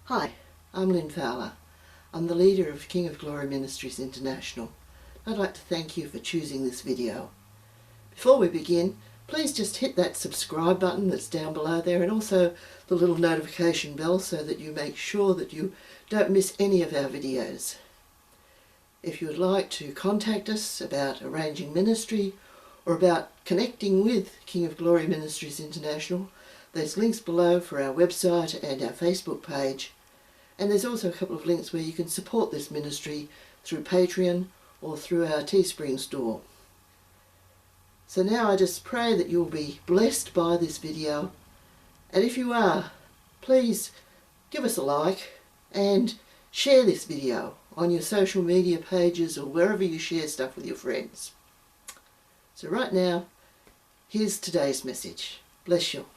Hi, I'm Lynn Fowler. I'm the leader of King of Glory Ministries International. I'd like to thank you for choosing this video. Before we begin, please just hit that subscribe button that's down below there, and also the little notification bell so that you make sure that you don't miss any of our videos. If you would like to contact us about arranging ministry or about connecting with King of Glory Ministries International, there's links below for our website and our Facebook page, and there's also a couple of links where you can support this ministry through Patreon or through our Teespring store. So now I just pray that you'll be blessed by this video, and if you are, please give us a like and share this video on your social media pages or wherever you share stuff with your friends. So right now, here's today's message. Bless you.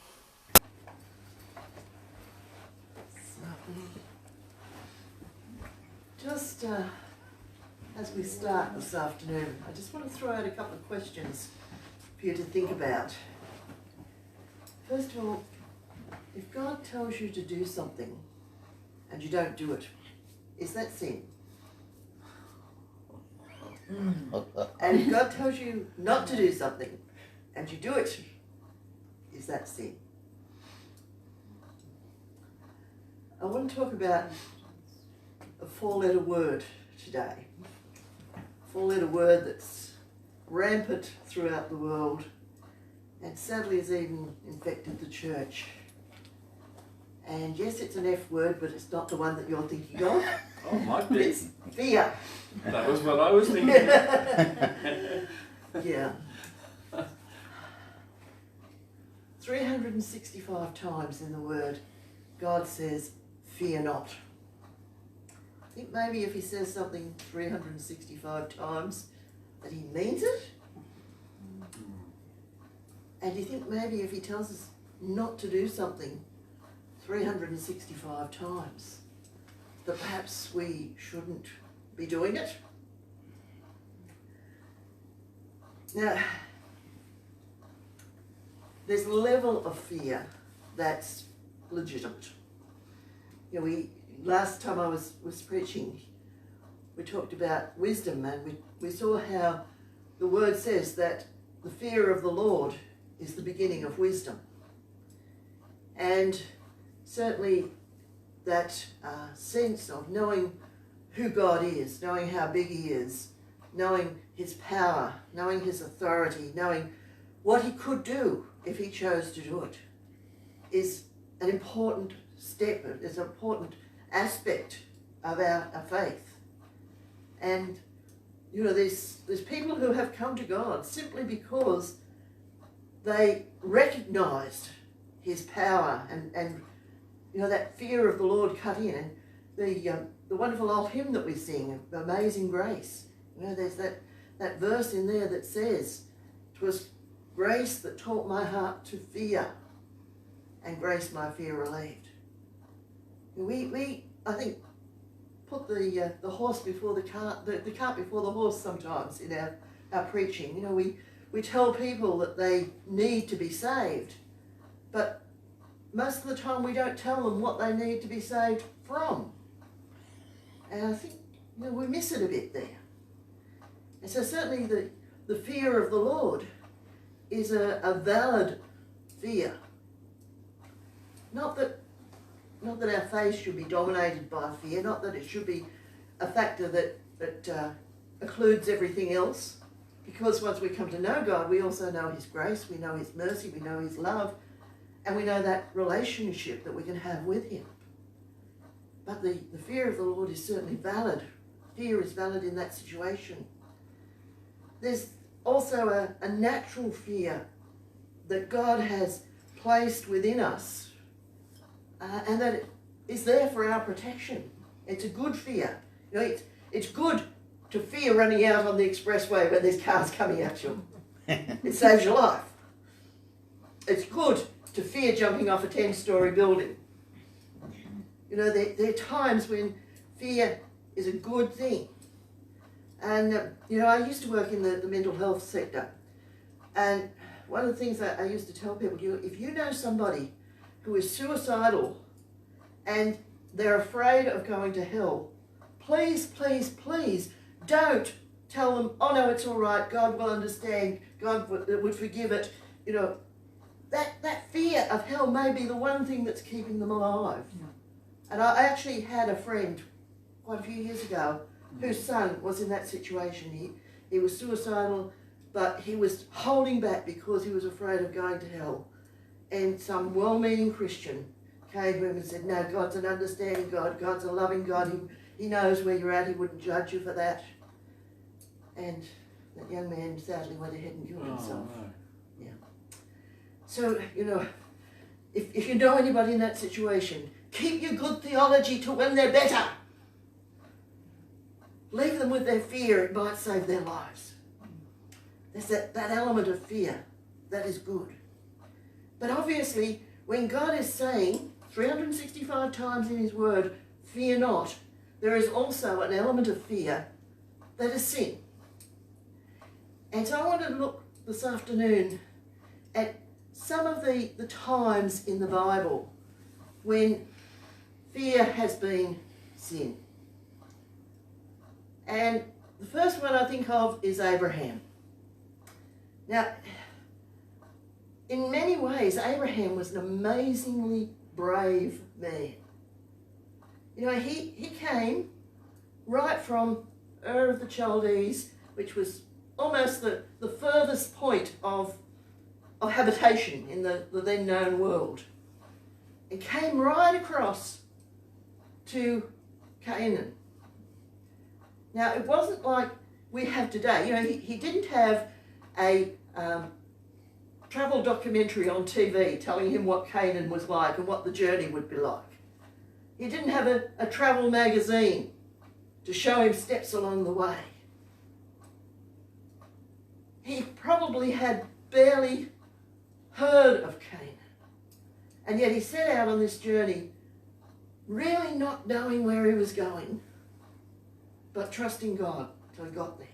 Just as we start this afternoon, I just want to throw out a couple of questions for you to think about. First of all, if God tells you to do something and you don't do it, is that sin? And if God tells you not to do something and you do it, is that sin? I want to talk about a four-letter word today. Four-letter word that's rampant throughout the world and sadly has even infected the church. And yes, it's an F word, but it's not the one that you're thinking of. Oh, might be. It's fear. That was what I was thinking. Yeah. 365 times in the word, God says, fear not. I think maybe if he says something 365 times, that he means it. And do you think maybe if he tells us not to do something 365 times, that perhaps we shouldn't be doing it? Now, there's a level of fear that's legitimate. You know, last time I was preaching, we talked about wisdom, and we saw how the word says that the fear of the Lord is the beginning of wisdom. And certainly that sense of knowing who God is, knowing how big he is, knowing his power, knowing his authority, knowing what he could do if he chose to do it, is an important step, is an important aspect of our faith. And you know, there's people who have come to God simply because they recognized his power, and you know, that fear of the Lord cut in. And the wonderful old hymn that we sing, Amazing Grace, you know, there's that verse in there that says, "'Twas grace that taught my heart to fear, and grace my fear relieved." We I think, put the horse before the cart, the cart before the horse sometimes in our preaching. You know, we tell people that they need to be saved, but most of the time we don't tell them what they need to be saved from. And I think, you know, we miss it a bit there. And so certainly the fear of the Lord is a valid fear. Not that our faith should be dominated by fear, not that it should be a factor that occludes everything else, because once we come to know God, we also know his grace, we know his mercy, we know his love, and we know that relationship that we can have with him. But the fear of the Lord is certainly valid. Fear is valid in that situation. There's also a natural fear that God has placed within us, and that it is there for our protection. It's a good fear. You know, it's good to fear running out on the expressway when there's cars coming at you. It saves your life. It's good to fear jumping off a 10-story building. You know, there are times when fear is a good thing. And, you know, I used to work in the mental health sector. And one of the things that I used to tell people, if you know somebody who is suicidal and they're afraid of going to hell. Please, please, please don't tell them, oh no, it's all right, God will understand, God would forgive it. You know, that fear of hell may be the one thing that's keeping them alive. Yeah. And I actually had a friend quite a few years ago whose son was in that situation. He was suicidal, but he was holding back because he was afraid of going to hell. And some well-meaning Christian came to him and said, no, God's an understanding God, God's a loving God, he knows where you're at, he wouldn't judge you for that. And that young man sadly went ahead and killed himself. No. Yeah. So, you know, if you know anybody in that situation, keep your good theology to when they're better. Leave them with their fear, it might save their lives. There's that element of fear that is good. But obviously, when God is saying 365 times in his word, fear not, there is also an element of fear that is sin. And so I want to look this afternoon at some of the times in the Bible when fear has been sin. And the first one I think of is Abraham. Now, in many ways, Abraham was an amazingly brave man. You know, he came right from Ur of the Chaldees, which was almost the furthest point of habitation in the then known world, and came right across to Canaan. Now, it wasn't like we have today. You know, he didn't have a travel documentary on TV telling him what Canaan was like and what the journey would be like. He didn't have a travel magazine to show him steps along the way. He probably had barely heard of Canaan. And yet he set out on this journey really not knowing where he was going, but trusting God till he got there.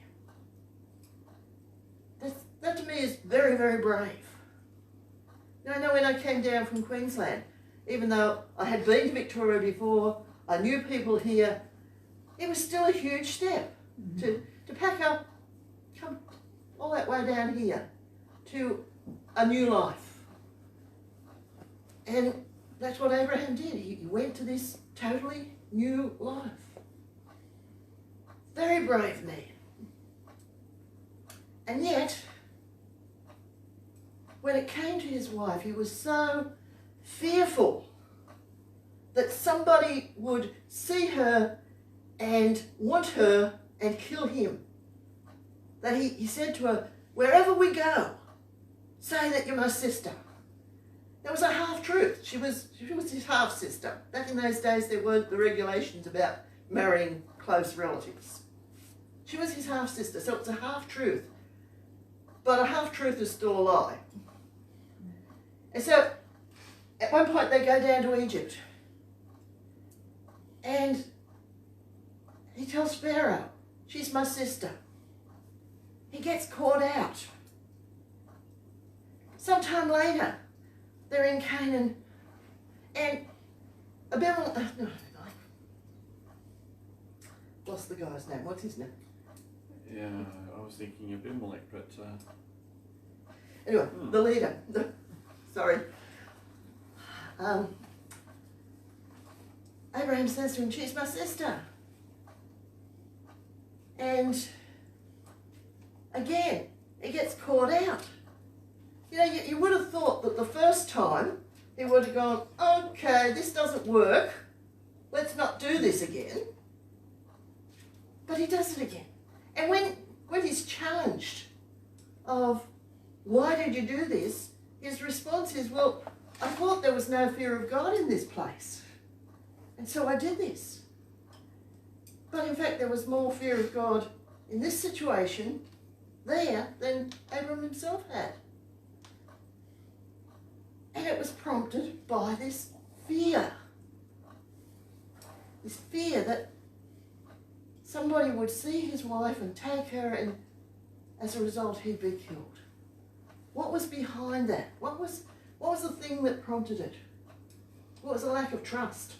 That to me is very, very brave. Now, I know when I came down from Queensland, even though I had been to Victoria before, I knew people here, it was still a huge step to pack up, come all that way down here to a new life. And that's what Abraham did. He went to this totally new life. Very brave man. And yet, when it came to his wife, he was so fearful that somebody would see her and want her and kill him, that he said to her, wherever we go, say that you're my sister. That was a half-truth. She was his half-sister. Back in those days, there weren't the regulations about marrying close relatives. She was his half-sister, so it's a half-truth. But a half-truth is still a lie. And so, at one point, they go down to Egypt. And he tells Pharaoh, she's my sister. He gets caught out. Sometime later, they're in Canaan, and Abimelech, lost the guy's name. What's his name? Yeah, I was thinking Abimelech, but... Anyway, the leader. Sorry. Abraham says to him, she's my sister. And again, he gets caught out. You know, you would have thought that the first time he would have gone, okay, this doesn't work. Let's not do this again. But he does it again. And when he's challenged of, why did you do this? His response is, well, I thought there was no fear of God in this place. And so I did this. But in fact, there was more fear of God in this situation there than Abram himself had. And it was prompted by this fear. This fear that somebody would see his wife and take her, and as a result he'd be killed. What was behind that? What was the thing that prompted it? Well, it was a lack of trust.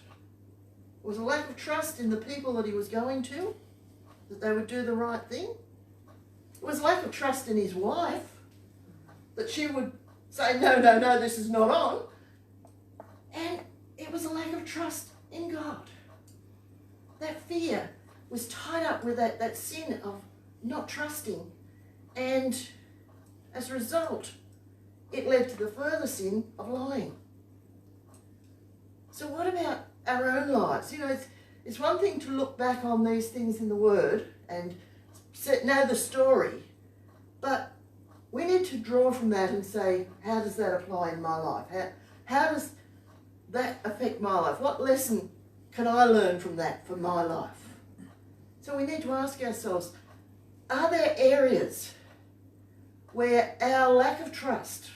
It was a lack of trust in the people that he was going to, that they would do the right thing. It was a lack of trust in his wife, that she would say, no, no, no, this is not on. And it was a lack of trust in God. That fear was tied up with that sin of not trusting. And as a result, it led to the further sin of lying. So what about our own lives? You know, it's one thing to look back on these things in the Word and know the story, but we need to draw from that and say, how does that apply in my life? How does that affect my life? What lesson can I learn from that for my life? So we need to ask ourselves, are there areas where our lack of trust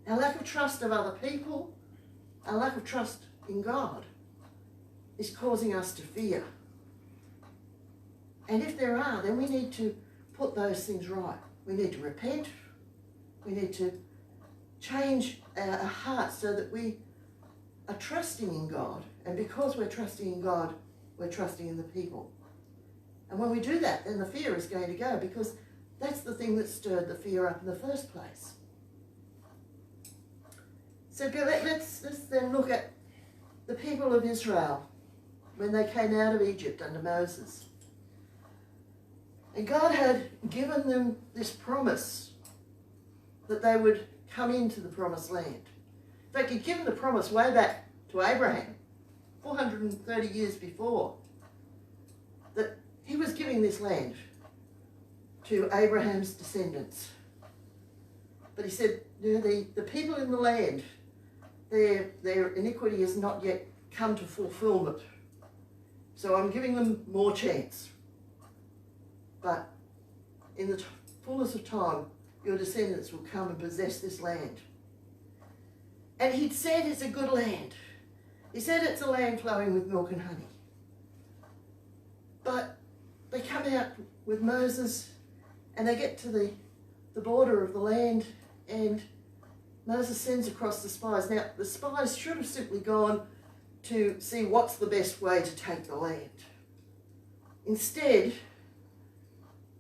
of other people, our lack of trust in God is causing us to fear? And if there are, then we need to put those things right. We need to repent. We need to change our hearts so that we are trusting in God. And because we're trusting in God, we're trusting in the people. And when we do that, then the fear is going to go, because that's the thing that stirred the fear up in the first place. So let's then look at the people of Israel when they came out of Egypt under Moses. And God had given them this promise that they would come into the promised land. In fact, he'd given the promise way back to Abraham, 430 years before, that he was giving this land to Abraham's descendants. But he said, you know, the people in the land, their iniquity has not yet come to fulfillment. So I'm giving them more chance. But in the fullness of time, your descendants will come and possess this land. And he'd said it's a good land. He said it's a land flowing with milk and honey. But they come out with Moses and they get to the border of the land, and Moses sends across the spies. Now, the spies should have simply gone to see what's the best way to take the land. Instead,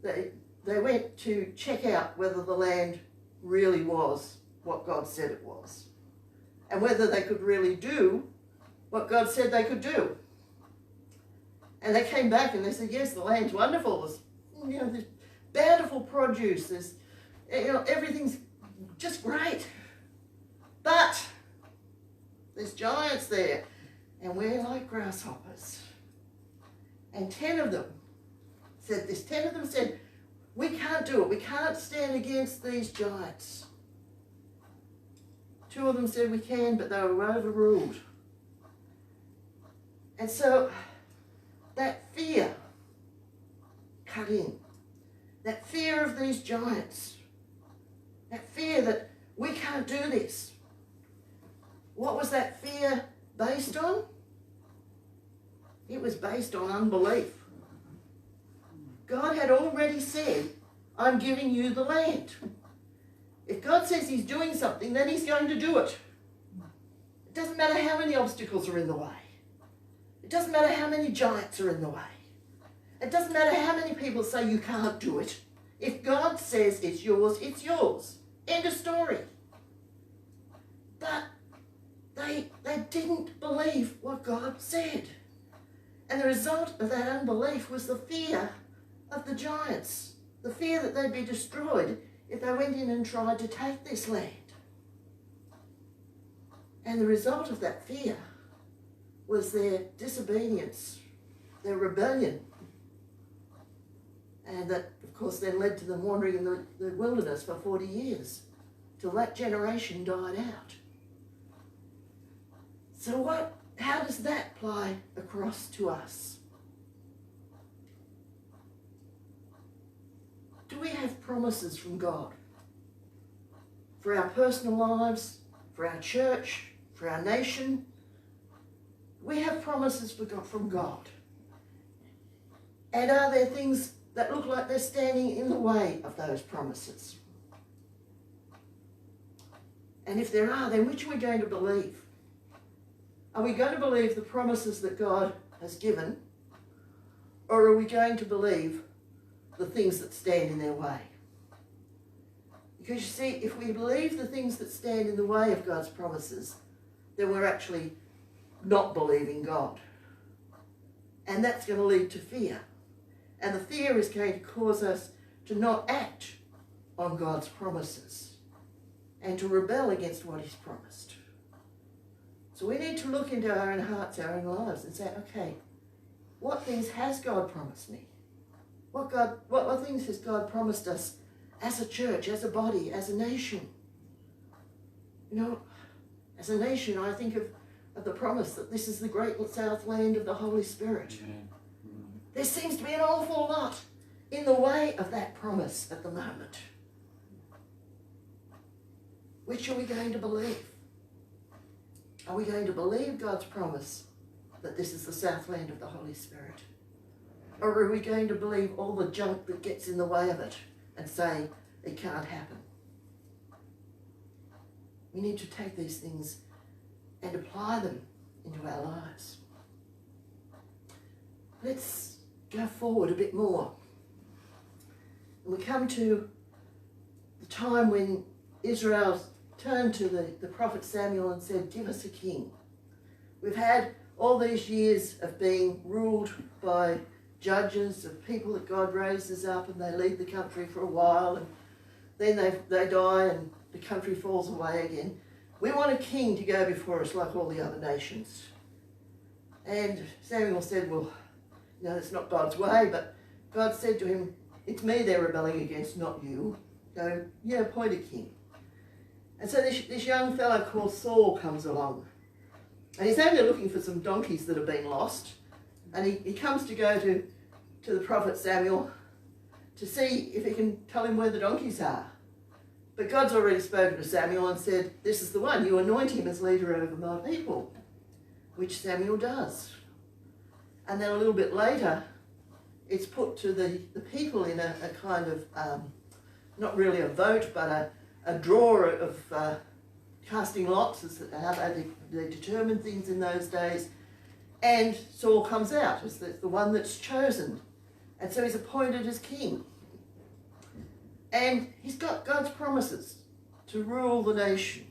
they went to check out whether the land really was what God said it was, and whether they could really do what God said they could do. And they came back and they said, yes, the land's wonderful. There's bountiful produce. There's, everything's just great. But there's giants there, and we're like grasshoppers. And 10 of them said, we can't do it. We can't stand against these giants. 2 of them said we can, but they were overruled. And so that fear cut in. That fear of these giants. That fear that we can't do this. What was that fear based on? It was based on unbelief. God had already said, I'm giving you the land. If God says he's doing something, then he's going to do it. It doesn't matter how many obstacles are in the way. It doesn't matter how many giants are in the way. It doesn't matter how many people say you can't do it. If God says it's yours, it's yours. End of story. But they didn't believe what God said. And the result of that unbelief was the fear of the giants. The fear that they'd be destroyed if they went in and tried to take this land. And the result of that fear was their disobedience, their rebellion. And that, of course, then led to them wandering in the wilderness for 40 years, till that generation died out. So how does that apply across to us? Do we have promises from God? For our personal lives, for our church, for our nation? We have promises from God. And are there things that look like they're standing in the way of those promises? And if there are, then which are we going to believe? Are we going to believe the promises that God has given, or are we going to believe the things that stand in their way? Because you see, if we believe the things that stand in the way of God's promises, then we're actually not believing God. And that's going to lead to fear. And the fear is going to cause us to not act on God's promises and to rebel against what he's promised. So we need to look into our own hearts, our own lives, and say, okay, what things has God promised me? What things has God promised us as a church, as a body, as a nation? You know, as a nation, I think of the promise that this is the great south land of the Holy Spirit. Yeah. There seems to be an awful lot in the way of that promise at the moment. Which are we going to believe? Are we going to believe God's promise that this is the south land of the Holy Spirit? Or are we going to believe all the junk that gets in the way of it and say it can't happen? We need to take these things and apply them into our lives. Let's go forward a bit more. And we come to the time when Israel turned to the prophet Samuel and said, give us a king. We've had all these years of being ruled by judges, of people that God raises up and they lead the country for a while and then they die and the country falls away again. We want a king to go before us like all the other nations. And Samuel said, well, no, that's not God's way, but God said to him, it's me they're rebelling against, not you. So, yeah, appoint a king. And so this young fellow called Saul comes along. And he's only looking for some donkeys that have been lost. And he comes to go to the prophet Samuel to see if he can tell him where the donkeys are. But God's already spoken to Samuel and said, this is the one, you anoint him as leader over my people, which Samuel does. And then a little bit later, it's put to the people in a kind of, not really a vote, but a draw of casting lots, is how they determine things in those days. And Saul comes out as the one that's chosen. And so he's appointed as king. And he's got God's promises to rule the nation.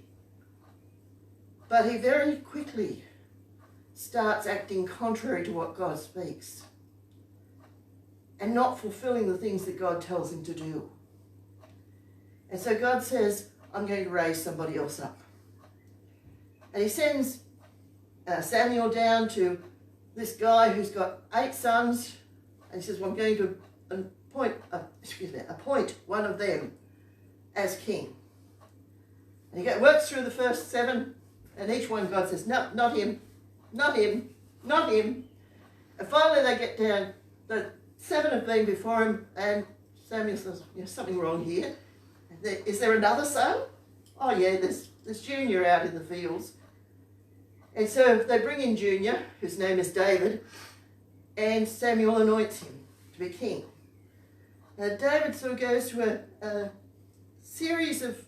But he very quickly starts acting contrary to what God speaks and not fulfilling the things that God tells him to do. And so God says, I'm going to raise somebody else up. And he sends Samuel down to this guy who's got 8 sons, and he says, well, I'm going to appoint one of them as king. And he works through the first 7, and each one God says, no, not him, not him, not him. And finally they get down, the 7 have been before him, and Samuel says, there's something wrong here. Is there another son? Oh yeah, there's Junior out in the fields. And so they bring in Junior, whose name is David, and Samuel anoints him to be king. Now David sort of goes to a series of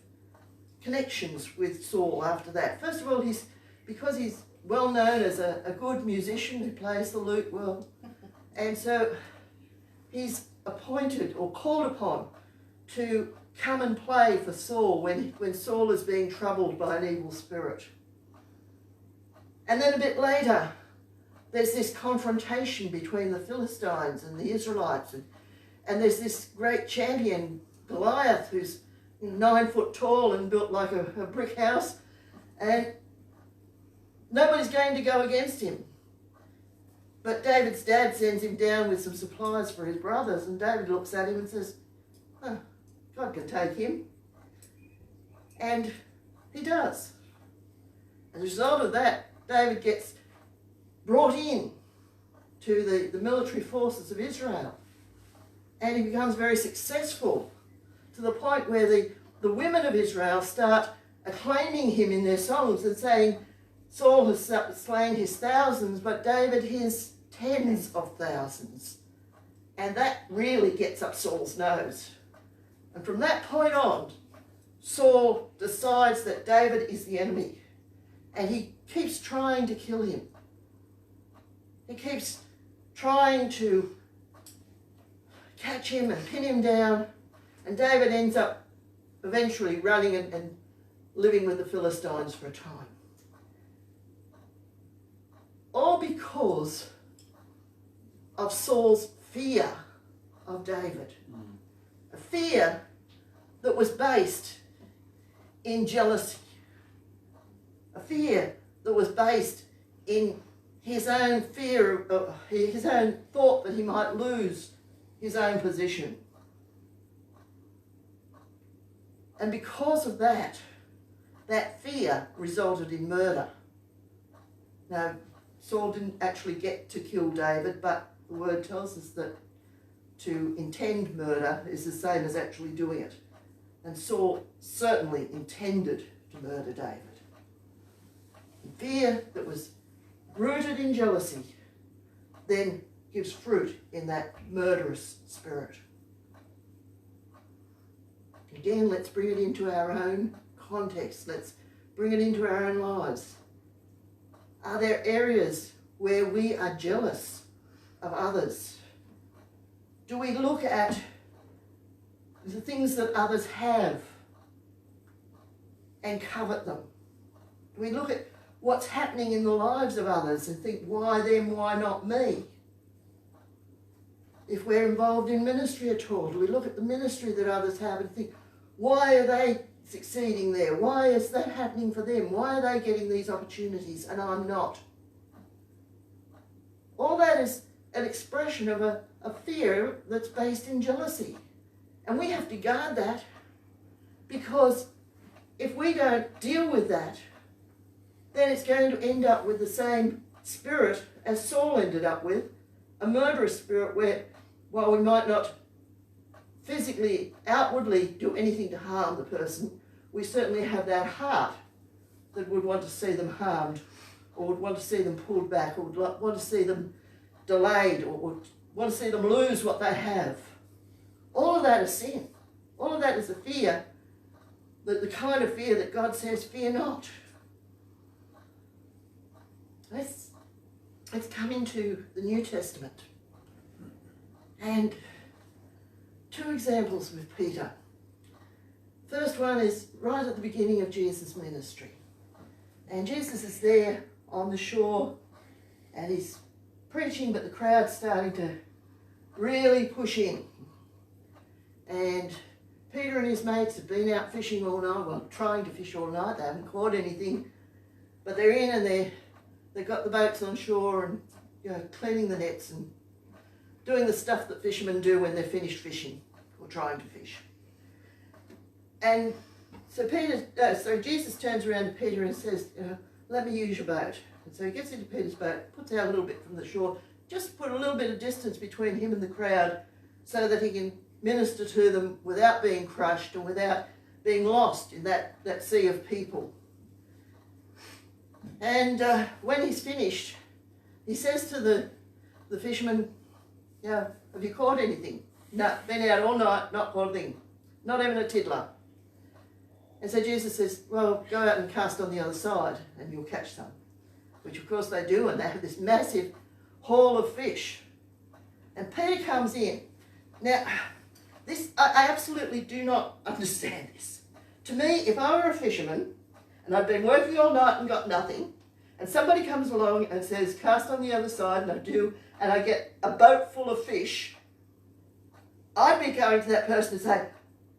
connections with Saul after that. First of all, because he's well known as a good musician who plays the lute well, and so he's appointed or called upon to come and play for Saul when Saul is being troubled by an evil spirit. And then a bit later, there's this confrontation between the Philistines and the Israelites, and there's this great champion, Goliath, who's 9 foot tall and built like a brick house, and nobody's going to go against him. But David's dad sends him down with some supplies for his brothers, and David looks at him and says, oh, God can take him. And he does. As a result of that, David gets brought in to the military forces of Israel. And he becomes very successful to the point where the women of Israel start acclaiming him in their songs and saying, Saul has slain his thousands, but David his tens of thousands. And that really gets up Saul's nose. And from that point on, Saul decides that David is the enemy. And he keeps trying to kill him. He keeps trying to catch him and pin him down, and David ends up eventually running and living with the Philistines for a time. All because of Saul's fear of David. A fear that was based in jealousy. A fear that was based in his own fear, his own thought that he might lose his own position. And because of that, that fear resulted in murder. Now, Saul didn't actually get to kill David, but the word tells us that to intend murder is the same as actually doing it. And Saul certainly intended to murder David. Fear that was rooted in jealousy then gives fruit in that murderous spirit. Again, let's bring it into our own context. Let's bring it into our own lives. Are there areas where we are jealous of others? Do we look at the things that others have and covet them? Do we look at what's happening in the lives of others and think, why them, why not me? If we're involved in ministry at all, do we look at the ministry that others have and think, why are they succeeding there? Why is that happening for them? Why are they getting these opportunities and I'm not? All that is an expression of a fear that's based in jealousy. And we have to guard that, because if we don't deal with that, then it's going to end up with the same spirit as Saul ended up with, a murderous spirit where, while we might not physically, outwardly do anything to harm the person, we certainly have that heart that would want to see them harmed, or would want to see them pulled back, or would want to see them delayed, or would want to see them lose what they have. All of that is sin. All of that is a fear, the kind of fear that God says, fear not. Let's come into the New Testament. And two examples with Peter. First one is right at the beginning of Jesus' ministry. And Jesus is there on the shore and he's preaching, but the crowd's starting to really push in. And Peter and his mates have been out fishing all night, well, trying to fish all night. They haven't caught anything, but they're in and they've got the boats on shore and, you know, cleaning the nets and doing the stuff that fishermen do when they're finished fishing or trying to fish. And so Jesus turns around to Peter and says, let me use your boat. And so he gets into Peter's boat, puts out a little bit from the shore, just put a little bit of distance between him and the crowd so that he can minister to them without being crushed and without being lost in that sea of people. And when he's finished, he says to the fishermen, have you caught anything? No, been out all night, not caught a thing, not even a tiddler. And so Jesus says, well, go out and cast on the other side and you'll catch some. Which of course they do, and they have this massive haul of fish. And Peter comes in. Now, I absolutely do not understand this. To me, if I were a fisherman and I'd been working all night and got nothing, and somebody comes along and says, cast on the other side, and I do, and I get a boat full of fish, I'd be going to that person and say,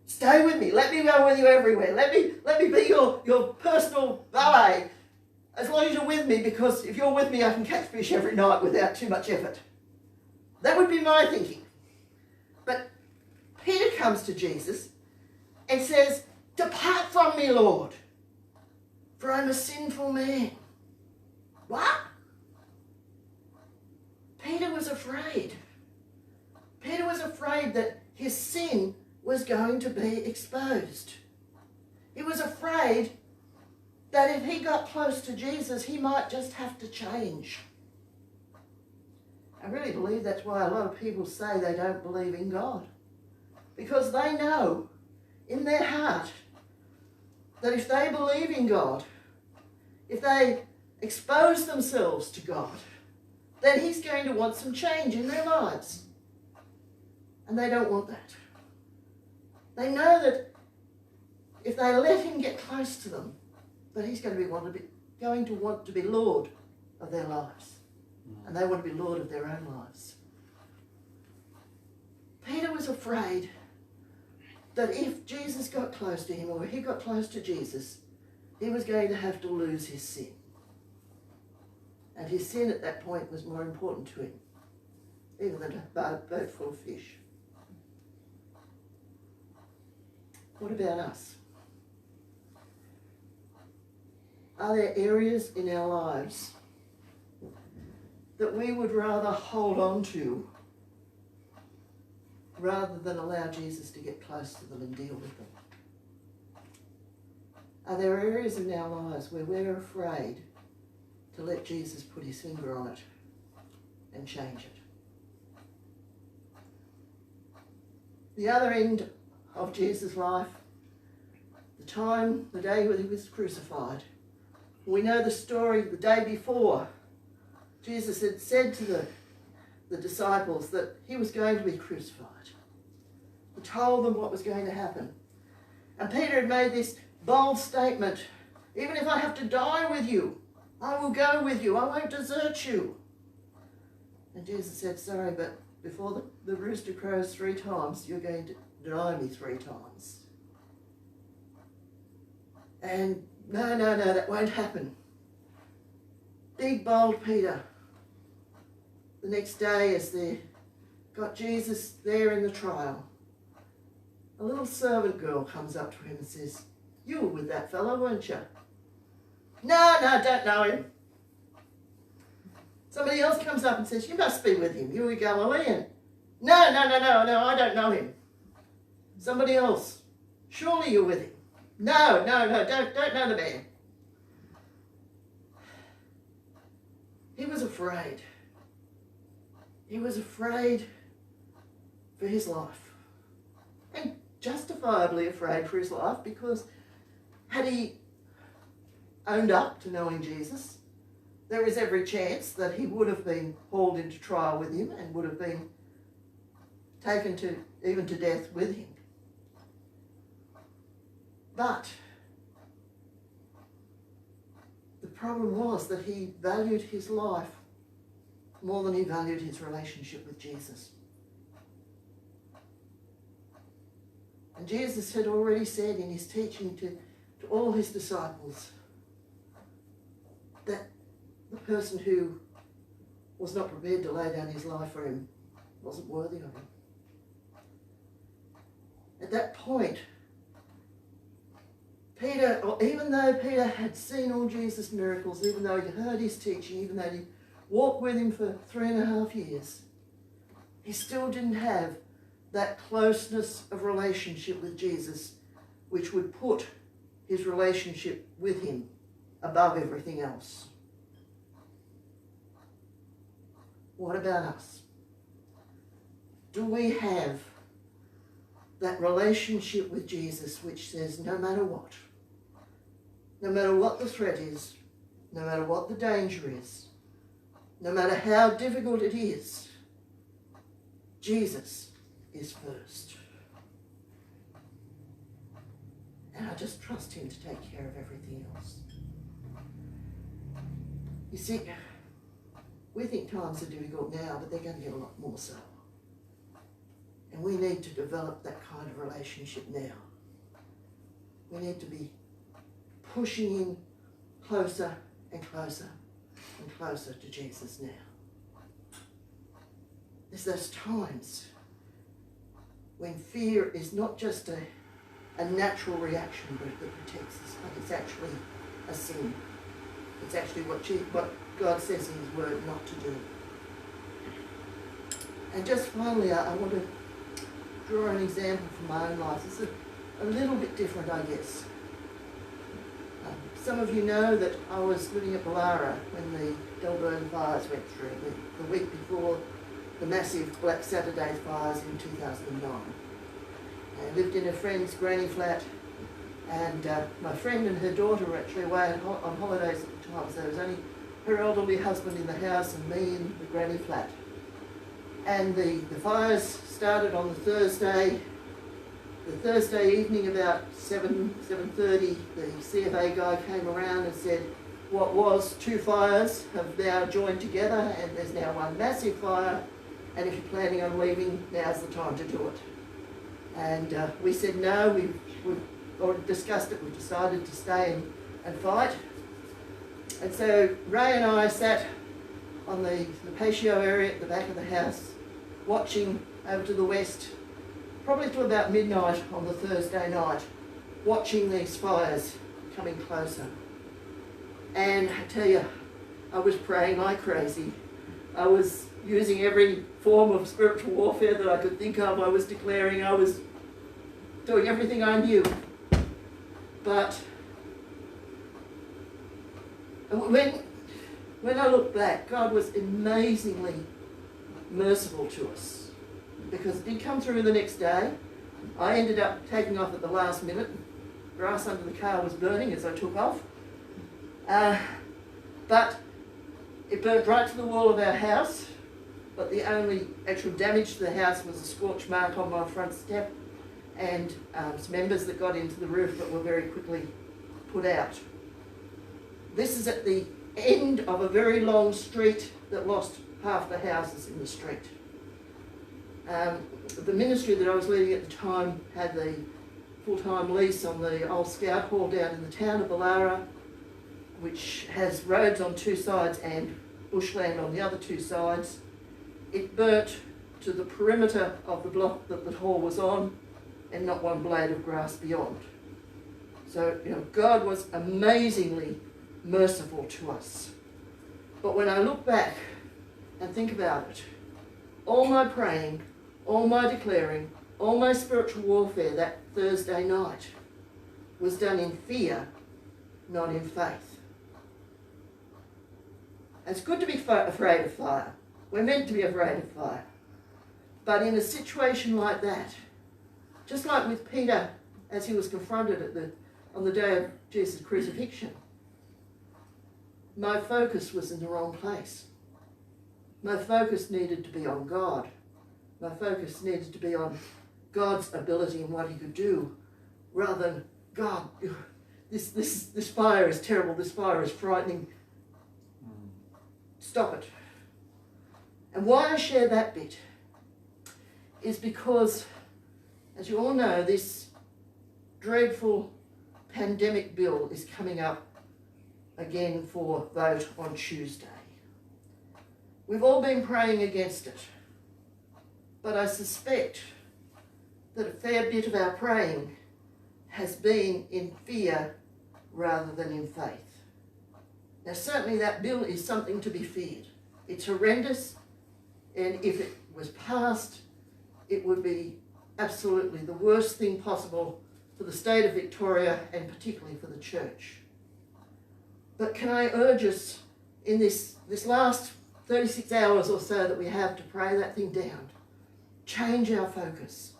stay with me, let me go with you everywhere, let me be your personal valet, as long as you're with me, because if you're with me I can catch fish every night without too much effort. That would be my thinking. But Peter comes to Jesus and says, depart from me, Lord, for I'm a sinful man. What? Peter was afraid. Peter was afraid that his sin was going to be exposed. He was afraid that if he got close to Jesus, he might just have to change. I really believe that's why a lot of people say they don't believe in God. Because they know in their heart that if they believe in God, if they expose themselves to God, then he's going to want some change in their lives. And they don't want that. They know that if they let him get close to them, that he's going to want to be Lord of their lives. And they want to be Lord of their own lives. Peter was afraid that if Jesus got close to him, or he got close to Jesus, he was going to have to lose his sin. And his sin at that point was more important to him, even than a boat full of fish. What about us? Are there areas in our lives that we would rather hold on to rather than allow Jesus to get close to them and deal with them? Are there areas in our lives where we're afraid to let Jesus put his finger on it and change it? The other end of Jesus' life, the day when he was crucified, we know the story the day before. Jesus had said to the disciples that he was going to be crucified. He told them what was going to happen. And Peter had made this bold statement, even if I have to die with you, I will go with you, I won't desert you. And Jesus said, sorry, but before the rooster crows 3 times, you're going to deny me 3 times. And no, that won't happen. Big, bold Peter. The next day, as they got Jesus there in the trial, a little servant girl comes up to him and says, you were with that fellow, weren't you? No, don't know him. Somebody else comes up and says, you must be with him. You were Galilean. No, I don't know him. Somebody else. Surely you're with him. No, don't know the man. He was afraid. He was afraid for his life. And justifiably afraid for his life, because had he owned up to knowing Jesus, there is every chance that he would have been hauled into trial with him and would have been taken even to death with him. But the problem was that he valued his life more than he valued his relationship with Jesus. And Jesus had already said in his teaching to all his disciples that the person who was not prepared to lay down his life for him wasn't worthy of him. At that point, Peter, or even though Peter had seen all Jesus' miracles, even though he'd heard his teaching, even though he'd walked with him for 3.5 years, he still didn't have that closeness of relationship with Jesus, which would put his relationship with him above everything else. What about us? Do we have that relationship with Jesus which says no matter what the threat is, no matter what the danger is, no matter how difficult it is, Jesus is first. And I just trust him to take care of everything else. You see, we think times are difficult now, but they're going to get a lot more so. And we need to develop that kind of relationship now. We need to be pushing in closer and closer and closer to Jesus now. There's those times when fear is not just a natural reaction, but that protects us, but it's actually a sin. It's actually what God says in his word not to do. And just finally, I want to draw an example from my own life. It's a little bit different, I guess. Some of you know that I was living at Ballara when the Delburn fires went through, the week before the massive Black Saturday fires in 2009. I lived in a friend's granny flat, and my friend and her daughter were actually away on holidays at the time, so there was only her elderly husband in the house and me in the granny flat. And the fires started on the Thursday evening about 7:30. The CFA guy came around and said, what was 2 fires have now joined together and there's now one massive fire, and if you're planning on leaving, now's the time to do it. And we said no, we've already discussed it, we decided to stay and fight. And so Ray and I sat on the patio area at the back of the house, watching over to the west, probably till about midnight on the Thursday night, watching these fires coming closer. And I tell you, I was praying like crazy. I was using every form of spiritual warfare that I could think of. I was declaring, I was doing everything I knew. But when I look back, God was amazingly merciful to us, because it did come through the next day. I ended up taking off at the last minute. Grass under the car was burning as I took off. But it burnt right to the wall of our house, but the only actual damage to the house was a scorch mark on my front step and some embers that got into the roof but were very quickly put out. This is at the end of a very long street that lost half the houses in the street. The ministry that I was leading at the time had the full-time lease on the old scout hall down in the town of Ballara, which has roads on 2 sides and bushland on the other 2 sides. It burnt to the perimeter of the block that the hall was on, and not one blade of grass beyond. So, God was amazingly merciful to us. But when I look back and think about it, all my praying, all my declaring, all my spiritual warfare that Thursday night was done in fear, not in faith. It's good to be afraid of fire. We're meant to be afraid of fire. But in a situation like that, just like with Peter as he was confronted on the day of Jesus' crucifixion, my focus was in the wrong place. My focus needed to be on God. My focus needed to be on God's ability and what he could do, rather than, God, this fire is terrible, this fire is frightening. Stop it. And why I share that bit is because, as you all know, this dreadful pandemic bill is coming up again for vote on Tuesday. We've all been praying against it, but I suspect that a fair bit of our praying has been in fear rather than in faith. Now, certainly that bill is something to be feared. It's horrendous, and if it was passed, it would be absolutely the worst thing possible for the state of Victoria and particularly for the church. But can I urge us in this last 36 hours or so that we have to pray that thing down, change our focus.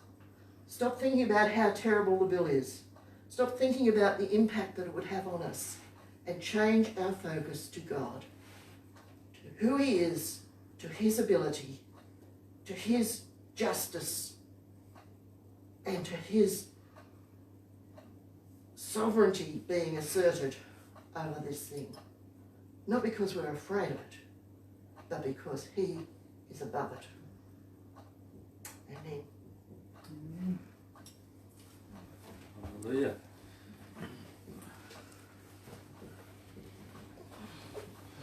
Stop thinking about how terrible the bill is. Stop thinking about the impact that it would have on us, and change our focus to God, to who he is, to his ability, to his justice, and to his sovereignty being asserted over this thing. Not because we're afraid of it, but because he is above it. Amen. Hallelujah.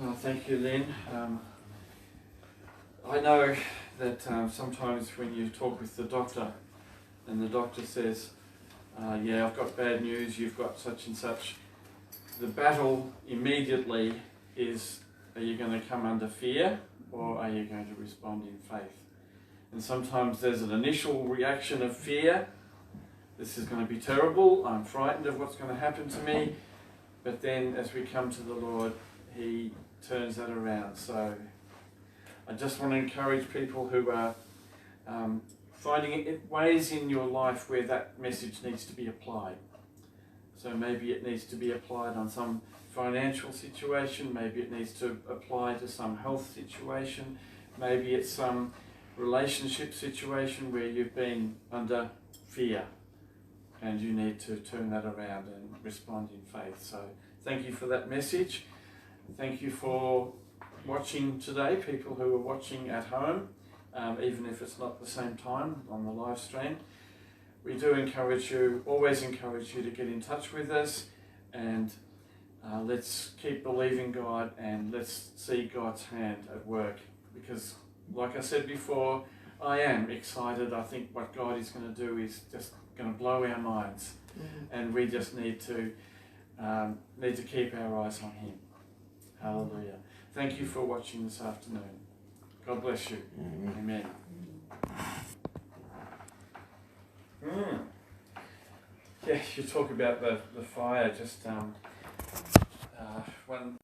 Oh, thank you, Lynn. I know that sometimes when you talk with the doctor and the doctor says, yeah, I've got bad news, you've got such and such, the battle immediately is, are you going to come under fear or are you going to respond in faith? And sometimes there's an initial reaction of fear. This is going to be terrible, I'm frightened of what's going to happen to me. But then as we come to the Lord, he turns that around. So I just want to encourage people who are finding ways in your life where that message needs to be applied. So maybe it needs to be applied on some financial situation, maybe it needs to apply to some health situation, maybe it's some relationship situation where you've been under fear and you need to turn that around and respond in faith. So thank you for that message. Thank you for watching today, people who are watching at home, even if it's not the same time on the live stream. We do encourage you, always encourage you to get in touch with us, and let's keep believing God and let's see God's hand at work, because like I said before, I am excited. I think what God is going to do is just going to blow our minds, and we just need to keep our eyes on Him. Hallelujah. Thank you for watching this afternoon. God bless you. Amen. Yeah, you talk about the fire, just one